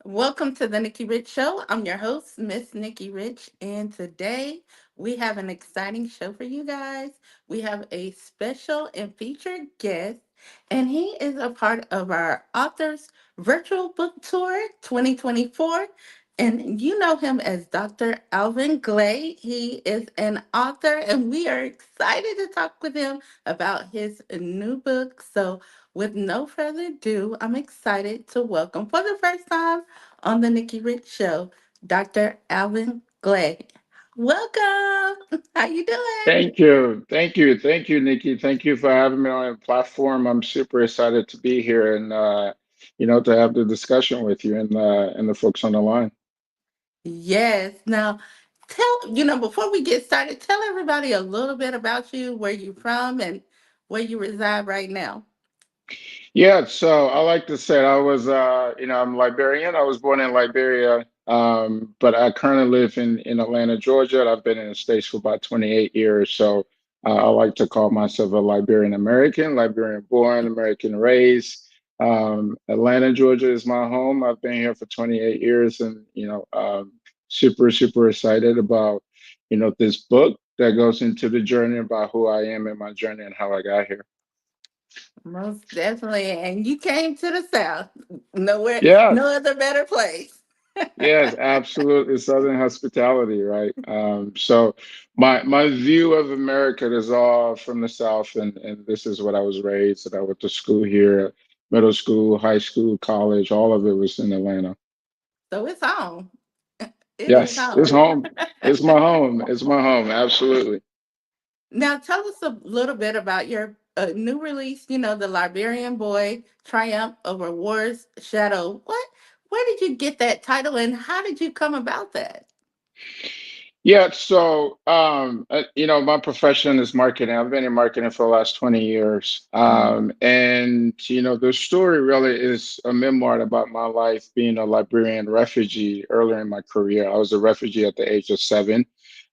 Welcome to the Nikki Rich Show. I'm your host, Miss Nikki Rich, and today we have an exciting show for you guys. We have a special and featured guest, and he is a part of our authors virtual book tour 2024. And you know him as Dr. Alvin Glay. He is an author, and we are excited to talk with him about his new book. So, with no further ado, I'm excited to welcome for the first time on the Nikki Rich Show, Dr. Alvin Glay. Welcome. How you doing? Thank you, Nikki. Thank you for having me on your platform. I'm super excited to be here and to have the discussion with you and the folks on the line. Yes. Now, before we get started, tell everybody a little bit about you, where you're from, and where you reside right now. Yeah, so I like to say I'm Liberian. I was born in Liberia, but I currently live in Atlanta, Georgia. And I've been in the States for about 28 years. So I like to call myself a Liberian American, Liberian born, American raised. Atlanta, Georgia is my home. I've been here for 28 years and, super, super excited about, this book that goes into the journey about who I am and my journey and how I got here. Most definitely. And you came to the South. Nowhere, no Yes. other better place. Yes, absolutely. Southern hospitality, right? So my view of America is all from the South, and this is what I was raised. And I went to school here, middle school, high school, college, all of it was in Atlanta. So it's home. It is Yes, it's home. home. It's my home. It's my home. Absolutely. Now, tell us a little bit about your new release. The Liberian Boy Triumph Over War's Shadow. Where did you get that title, and how did you come about that? Yeah, so my profession is marketing. I've been in marketing for the last 20 years. Mm-hmm. And the story really is a memoir about my life being a Liberian refugee earlier in my career. I was a refugee at the age of 7.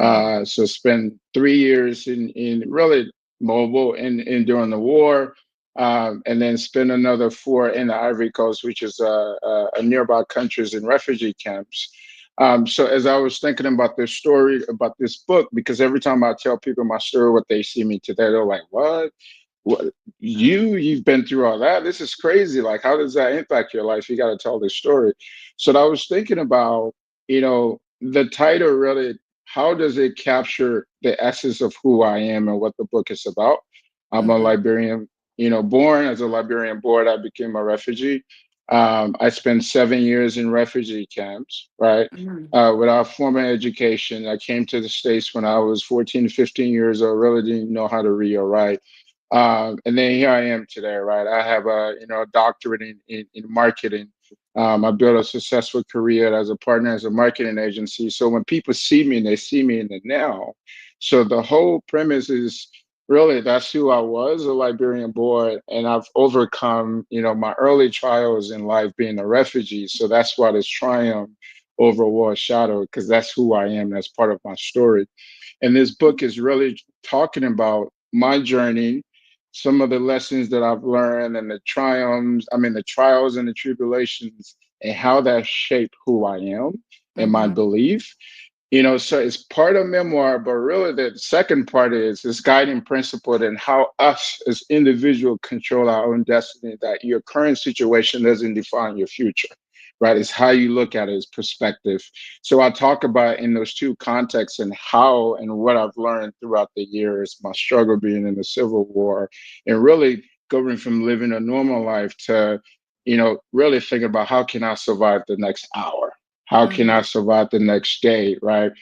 Mm-hmm. So spent 3 years in really mobile in during the war. And then spent another 4 in the Ivory Coast, which is a nearby countries in refugee camps. So as I was thinking about this story, about this book, because every time I tell people my story, what they see me today, they're like, "What? What? You've been through all that? This is crazy. Like, how does that impact your life? You got to tell this story." So I was thinking about, the title really. How does it capture the essence of who I am and what the book is about? I'm a Mm-hmm. Liberian, born as a Liberian boy. I became a refugee. I spent 7 years in refugee camps, right? Mm-hmm. Without formal education. I came to the States when I was 14, 15 years old, really didn't know how to read or write. And then here I am today, right? I have a doctorate in marketing. I built a successful career as a partner as a marketing agency. So when people see me, they see me in the now. So the whole premise is really that's who I was, a Liberian boy, and I've overcome, my early trials in life being a refugee. So that's why this triumph over war shadow, because that's who I am. That's part of my story. And this book is really talking about my journey, some of the lessons that I've learned, and the triumphs, I mean, the trials and the tribulations, and how that shaped who I am and my Mm-hmm. belief. So it's part of memoir, but really the second part is this guiding principle and how us as individuals control our own destiny, that your current situation doesn't define your future, right? It's how you look at it, it's perspective. So I talk about in those two contexts and how and what I've learned throughout the years, my struggle being in the Civil War, and really going from living a normal life to, really thinking about how can I survive the next hour? How can I Mm-hmm. survive the next day, right?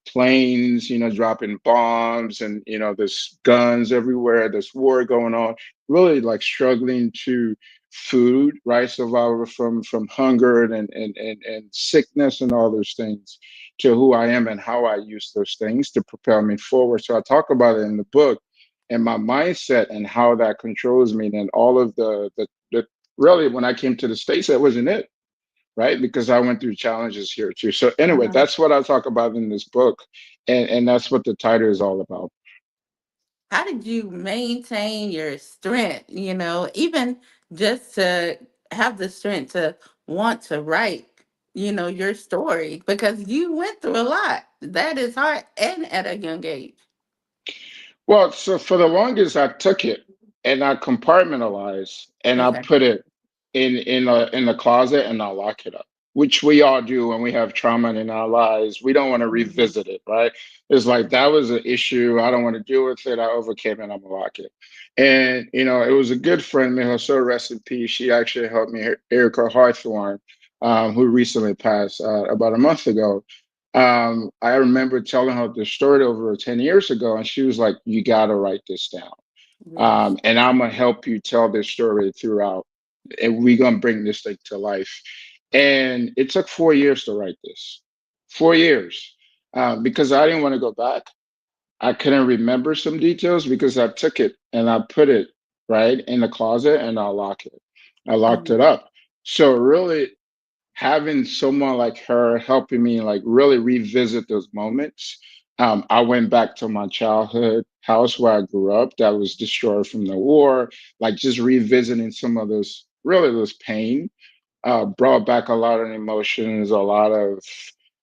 Planes, dropping bombs, and there's guns everywhere. There's war going on. Really, like struggling to food, right? Survival from hunger and sickness and all those things, to who I am and how I use those things to propel me forward. So I talk about it in the book, and my mindset and how that controls me, and all of the really when I came to the States, that wasn't it, right? Because I went through challenges here too. So anyway, Uh-huh. that's what I talk about in this book, and that's what the title is all about. How did you maintain your strength? Even just to have the strength to want to write, your story because you went through a lot. That is hard and at a young age. Well, so for the longest, I took it and I compartmentalized and I Okay. put it in the closet and I lock it up, which we all do when we have trauma in our lives. We don't want to Mhm. revisit it, right? It's like that was an issue. I don't want to deal with it. I overcame it. I'm gonna lock it. And it was a good friend, may her soul rest in peace. She actually helped me, Erica Hawthorne, who recently passed about a month ago. I remember telling her the story over 10 years ago, and she was like, "You got to write this down. Yes. And I'm going to help you tell this story throughout, and we're going to bring this thing to life." And it took 4 years to write this, 4 years, because I didn't want to go back. I couldn't remember some details because I took it and I put it right in the closet and I lock it. I locked it Mhm. up. So really, having someone like her helping me like really revisit those moments. I went back to my childhood house where I grew up that was destroyed from the war, like just revisiting some of those really those pain brought back a lot of emotions, a lot of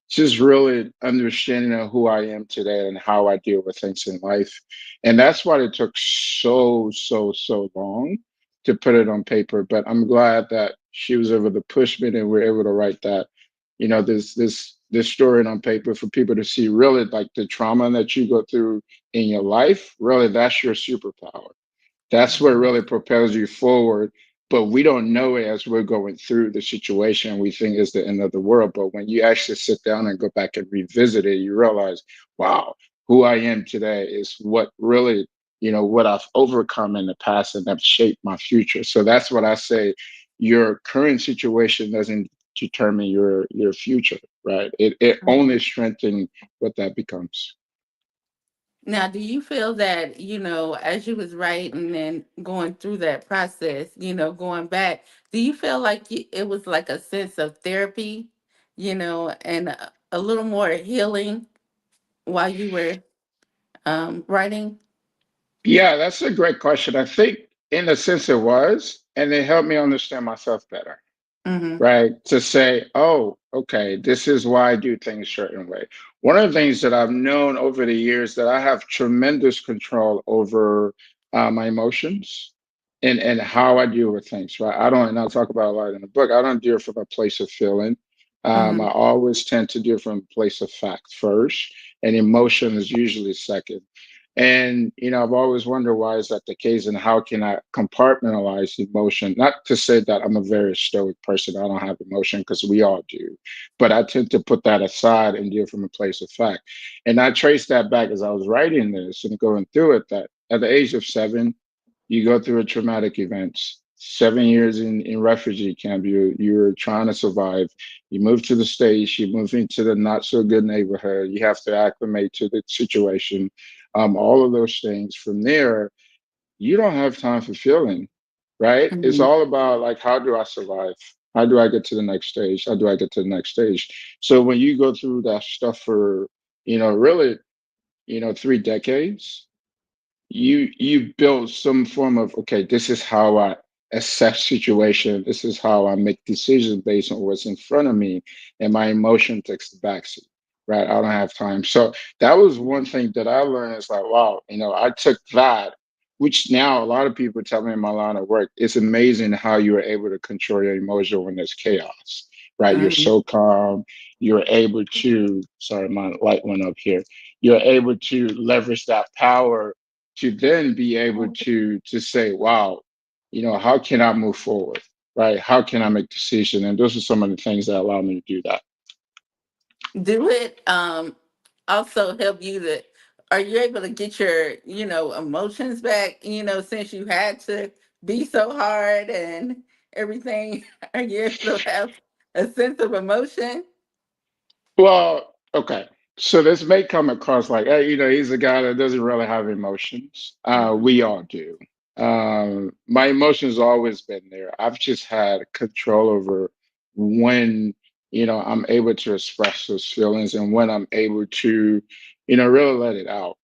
just really understanding of who I am today and how I deal with things in life. And that's why it took so long to put it on paper. But I'm glad that she was able to push me and we're able to write that, this story on paper for people to see really like the trauma that you go through in your life. Really, that's your superpower. That's what really Yes. propels you forward. But we don't know it as we're going through the situation. We think it's the end of the world. But when you actually sit down and go back and revisit it, you realize, wow, who I am today is what really, what I've overcome in the past and have shaped my future. So that's what I say. Your current situation doesn't determine your future, right? It only Mhm. strengthens what that becomes. Now, do you feel that, as you was writing and going through that process, going back, do you feel like it was like a sense of therapy, and a little more healing while you were writing? Yeah, that's a great question. I think in a sense it was, and it helped me understand myself better, Mm-hmm. right? To say, oh, okay, this is why I do things a certain way. One of the things that I've known over the years that I have tremendous control over my emotions and how I deal with things, right? I don't, and I'll talk about a lot in the book. I don't deal from a place of feeling. I Mm-hmm. always tend to deal from a place of fact first, and emotion is usually second. And I've always wondered why is that the case, and how can I compartmentalize emotion? Not to say that I'm a very stoic person, I don't have emotion because we all do, but I tend to put that aside and deal from a place of fact. And I traced that back as I was writing this and going through it. That at the age of 7, you go through a traumatic events. 7 years in refugee camp, you're trying to survive. You move to the States, you move into the not so good neighborhood. You have to acclimate to the situation, all of those things. From there, you don't have time for feeling, right? It's Mm-hmm. all about like, how do I survive? How do I get to the next stage? How do I get to the next stage? So when you go through that stuff for, really, 3 decades, you build some form of, okay, this is how I assess situation, this is how I make decisions based on what's in front of me, and my emotion takes the backseat, right? I don't have time. So that was one thing that I learned. Is like, wow, I took that, which now a lot of people tell me in my line of work, it's amazing how you are able to control your emotion when there's chaos, right? You're Mm-hmm. so calm, you're able to, sorry, my light went up here, you're able to leverage that power to then be able to say, wow, how can I move forward? Right? How can I make decisions? And those are some of the things that allow me to do that. Do it also help you to, are you able to get your, emotions back, since you had to be so hard and everything? Are you able to have a sense of emotion? Well, okay. So this may come across like, hey, he's a guy that doesn't really have emotions. We Mm-hmm. all do. My emotions always been there. I've just had control over when, I'm able to express those feelings and when I'm able to, really let it out.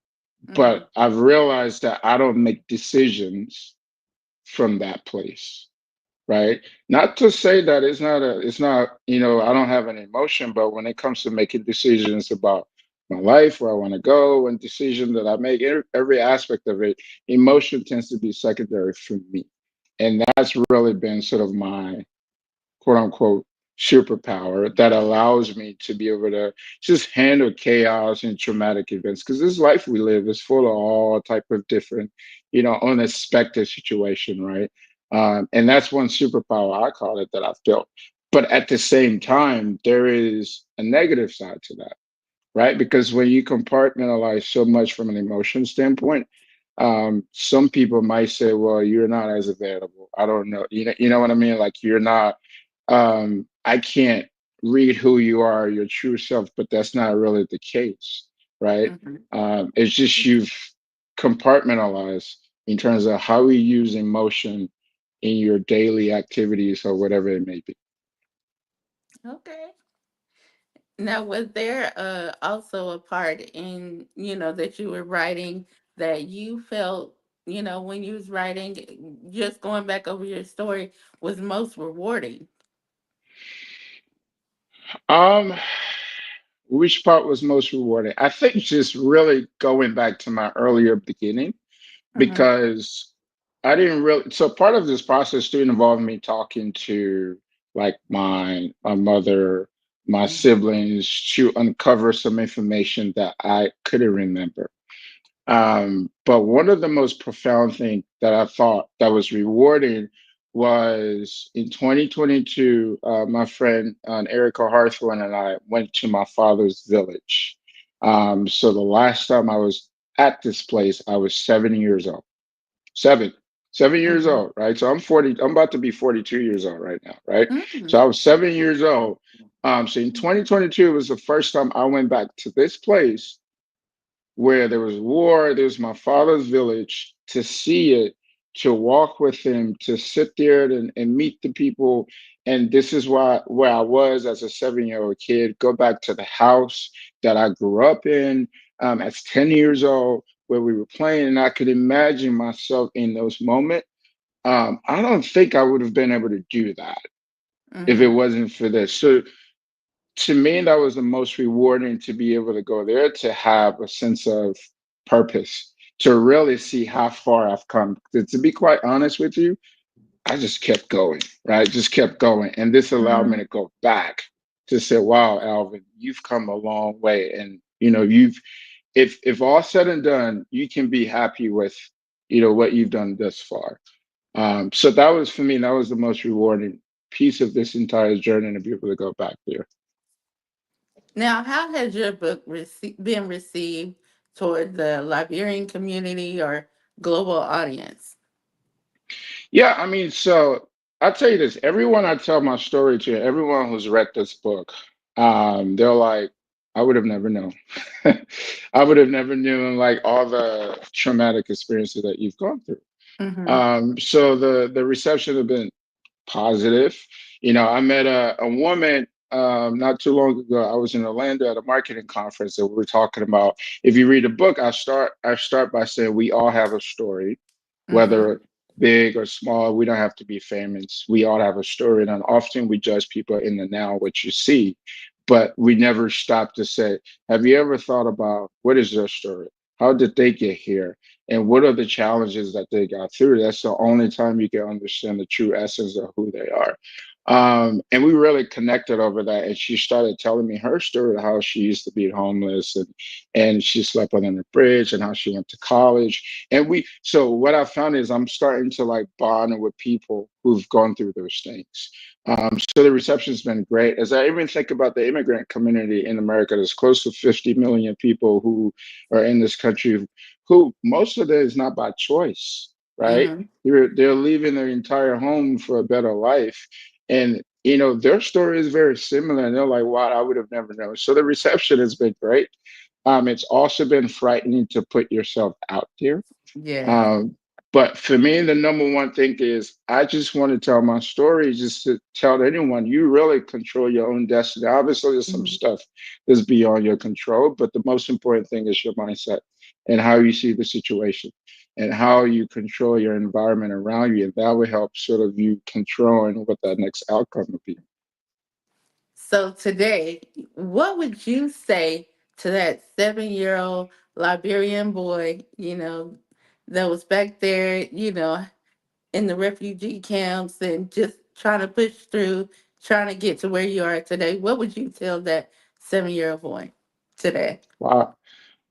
Mm-hmm. But I've realized that I don't make decisions from that place. right? Not to say that it's not, I don't have an emotion, but when it comes to making decisions about my life, where I want to go, and decision that I make, every aspect of it, emotion tends to be secondary for me. And that's really been sort of my quote unquote superpower that allows me to be able to just handle chaos and traumatic events, because this life we live is full of all type of different, unexpected situation, right? And that's one superpower, I call it, that I've built. But at the same time, there is a negative side to that, right? Because when you compartmentalize so much from an emotion standpoint, some people might say, well, you're not as available. I don't know. You know what I mean? Like, you're not, I can't read who you are, your true self, but that's not really the case, right? Hmm. It's just you've compartmentalized in terms of how you use emotion in your daily activities or whatever it may be. Okay. Now, was there also a part in, that you were writing that you felt, when you was writing, just going back over your story, was most rewarding? Um, which part was most rewarding? I think just really going back to my earlier beginning, Mm-hmm. because I didn't really. So part of this process too involved me talking to like my mother, my Mm-hmm. siblings, to uncover some information that I couldn't remember. But one of the most profound things that I thought that was rewarding was in 2022, my friend Erica Harthorne and I went to my father's village. So the last time I was at this place, I was 7 years old. Seven, 7 years Mm-hmm. old, right? So I'm 40, I'm about to be 42 years old right now, right? Mm-hmm. So I was 7 years old. So in 2022 was the first time I went back to this place where there was war. There was my father's village, to see it, to walk with him, to sit there and meet the people. And this is where I was as a 7 year old kid. Go back to the house that I grew up in as 10 years old, where we were playing. And I could imagine myself in those moments. I don't think I would have been able to do that if it Mm-hmm. wasn't for this. So to me, that was the most rewarding, to be able to go there, to have a sense of purpose, to really see how far I've come. To be quite honest with you, I just kept going, right? Just kept going. And this allowed me Mm-hmm. to go back to say, wow, Alvin, you've come a long way. And, if all said and done, you can be happy with, what you've done thus far. So that was, for me, that was the most rewarding piece of this entire journey, to be able to go back there. Now, how has your book been received toward the Liberian community or global audience? Yeah, I mean, so I'll tell you this. Everyone I tell my story to, everyone who's read this book, they're like, I would have never known. I would have never known, like, all the traumatic experiences that you've gone through. Mm-hmm. So the reception has been positive. I met a woman not too long ago. I was in Orlando at a marketing conference, and we were talking about, if you read a book, I start by saying we all have a story, Mm-hmm. whether big or small. We don't have to be famous. We all have a story. And often we judge people in the now, what you see, but we never stop to say, have you ever thought about what is their story? How did they get here? And what are the challenges that they got through? That's the only time you can understand the true essence of who they are. And we really connected over that. And she started telling me her story, how she used to be homeless, and she slept under the bridge, and how she went to college. So what I found is I'm starting to like bond with people who've gone through those things. So the reception's been great. As I even think about the immigrant community in America, there's close to 50 million people who are in this country, who most of it is not by choice, right? Mm-hmm. They're leaving their entire home for a better life. And their story is very similar. And they're like, wow, I would have never known. So the reception has been great. It's also been frightening to put yourself out there. Yes. um, but for me, the number one thing is I just want to tell my story, just to tell anyone you really control your own destiny. Obviously, there's some Mm-hmm. stuff that's beyond your control, but the most important thing is your mindset and how you see the situation. and how you control your environment around you. And that will help sort of you controlling what that next outcome would be. So today, what would you say to that 7-year-old Liberian boy, that was back there, in the refugee camps and just trying to push through, trying to get to where you are today? What would you tell that 7-year-old boy today? Wow.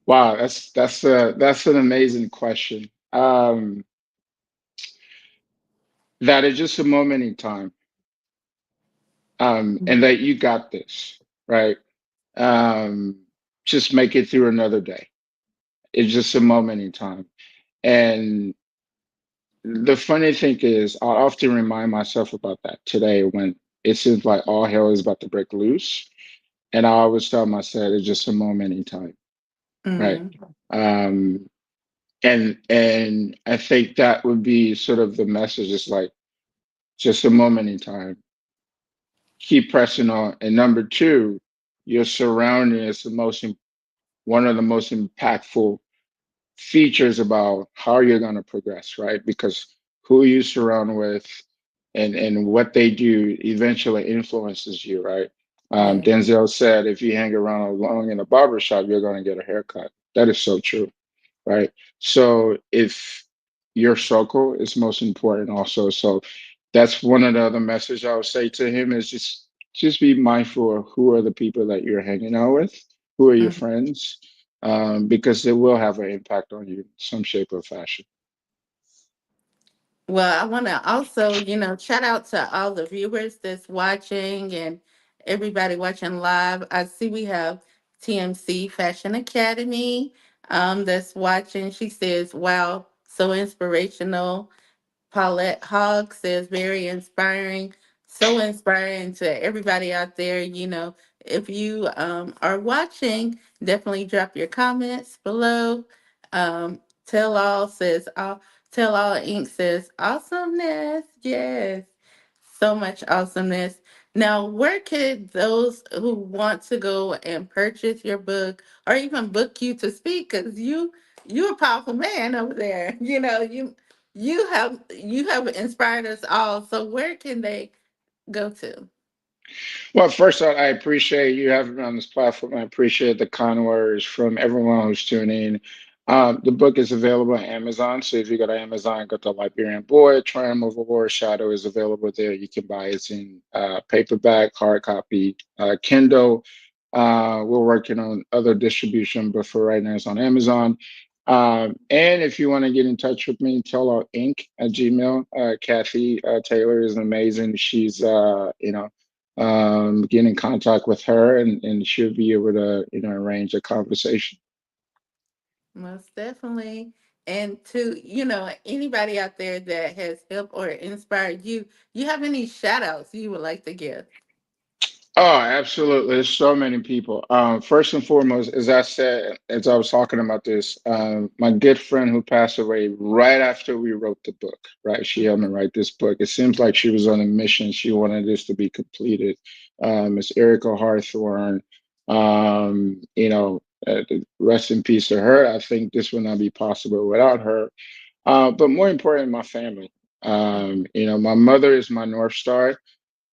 Wow, that's an amazing question. That is just a moment in time, and that you got this, right? Um, just make it through another day. It's just a moment in time. And the funny thing is, I often remind myself about that today when it seems like all hell is about to break loose. And I always tell myself it's just a moment in time, right? Mm, Um, and I think that would be sort of the message. It's like just a moment in time. Keep pressing on. And number two, your surrounding is one of the most impactful features about how you're going to progress, right? Because who you surround with and what they do eventually influences you, right? yeah. Denzel said, if you hang around long in a barber shop, you're going to get a haircut. That is so true, right? So if your circle is most important also. So that's one of the other messages I would say to him is just be mindful of who are the people that you're hanging out with, who are your Mm. friends, because it will have an impact on you in some shape or fashion. Well, I want to also, shout out to all the viewers that's watching and everybody watching live. I see we have TMC Fashion Academy that's watching. She says, wow, so inspirational. Paulette Hogg says, very inspiring, so inspiring to everybody out there. If you are watching, definitely drop your comments below. Tell All says, Tell All Inc. says, awesomeness. Yes, so much awesomeness. Now, where could those who want to go and purchase your book or even book you to speak? Because you're a powerful man over there. You have inspired us all. So where can they go to? Well, first, I appreciate you having me on this platform. I appreciate the kind words from everyone who's tuning in. The book is available on Amazon. So if you go to Amazon, go to Liberian Boy, Triumph of War Shadow is available there. You can buy it in paperback, hard copy, Kindle. We're working on other distribution, but for right now, it's on Amazon. And if you want to get in touch with me, tell our Inc. at Gmail. Kathy Taylor is amazing. She's, get in contact with her and she'll be able to arrange a conversation. Most definitely. And to, anybody out there that has helped or inspired you, you have any shout outs you would like to give? Oh, absolutely. There's so many people. First and foremost, as I said, as I was talking about this, my good friend who passed away right after we wrote the book, right? She helped me Mhm. write this book. It seems like she was on a mission. She wanted this to be completed. Miss Erica Harthorne, rest in peace to her. I think this would not be possible without her. But more important, my family. My mother is my North Star.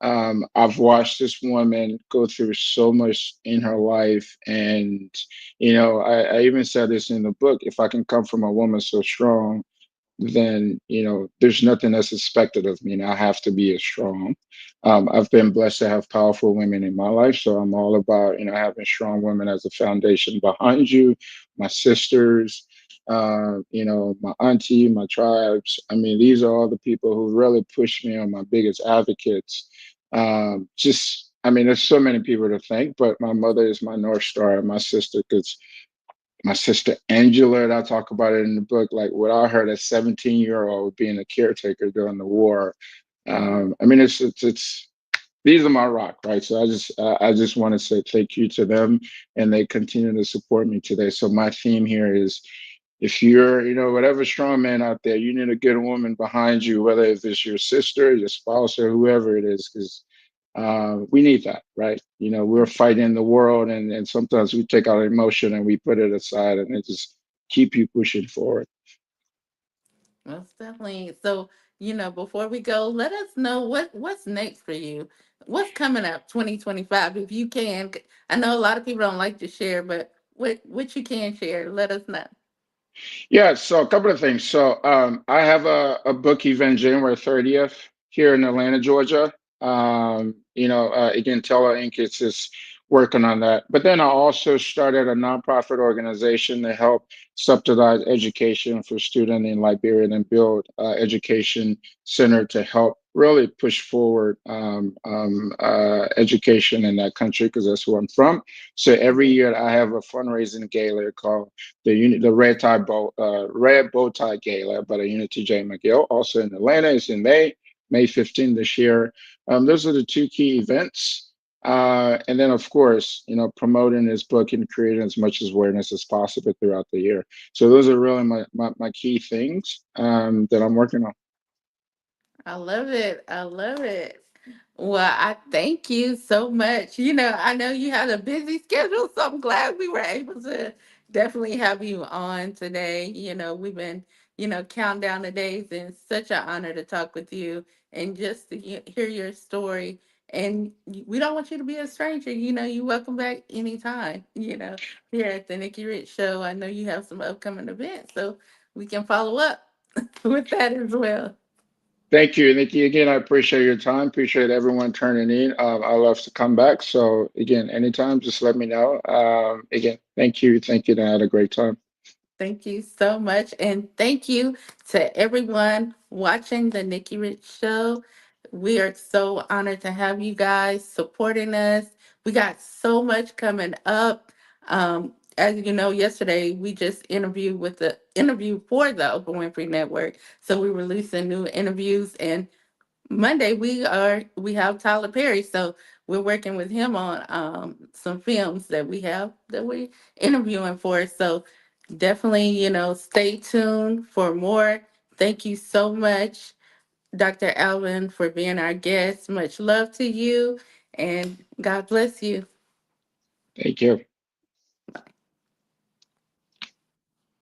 I've watched this woman go through so much in her life. And, I even said this in the book, if I can come from a woman so strong, then there's nothing that's expected of me, and I have to be as strong. I've been blessed to have powerful women in my life, so I'm all about having strong women as a foundation behind you. My sisters, my auntie, my tribes. I mean, these are all the people who really push me on, my biggest advocates. Just I mean, there's so many people to thank, but my mother is my North Star, and my sister, because my sister Angela, and I talk about it in the book, like without her, that 17-year-old being a caretaker during the war. Mhm. I mean, it's these are my rock, right? So I just want to say thank you to them, and they continue to support me today. So my theme here is, if you're, whatever strong man out there, you need a good woman behind you, whether if it's your sister, your spouse, or whoever it is, because we need that, right? We're fighting the world, and sometimes we take our emotion and we put it aside, and it just keep you pushing forward. Most definitely. So, before we go, let us know what's next for you. What's coming up 2025 if you can. I know a lot of people don't like to share, but what you can share, let us know. Yeah, so a couple of things. So I have a book event January 30th here in Atlanta, Georgia. Again, Teller Inc. is just working on that. But then I also started a nonprofit organization to help subsidize education for students in Liberia and build education center to help really push forward education in that country because that's where I'm from. So every Mhm. year I have a fundraising gala called the red bow tie gala by the Unity J. McGill, also in Atlanta, is in May 15th this year. Those are the two key events. And then, of course, promoting his book and creating as much awareness as possible throughout the year. So those are really my key things that I'm working on. I love it. I love it. Well, I thank you so much. I know you had a busy schedule, so I'm glad we were able to definitely have you on today. We've been, counting down the days, and it's such an honor to talk with you and just to hear your story. And we don't want you to be a stranger. You're welcome back anytime, here at the Nikki Rich Show. I know you have some upcoming events, so we can follow up with that as well. Thank you, Nikki. Again, I appreciate your time. Appreciate everyone turning in. I love to come back. So again, anytime, just let me know. Again, thank you. Thank you. And I had a great time. Thank you so much. And thank you to everyone watching the Nikki Rich Show. We are so honored to have you guys supporting us. We got so much coming up. As you know, yesterday we just interviewed with the interview for the Oprah Winfrey Network. So we're releasing new interviews, and Monday we have Tyler Perry, so we're working with him on some films that we interviewing for. So definitely, stay tuned for more. Thank you so much, Dr. Alvin, for being our guest. Much love to you, and God bless you. Thank you.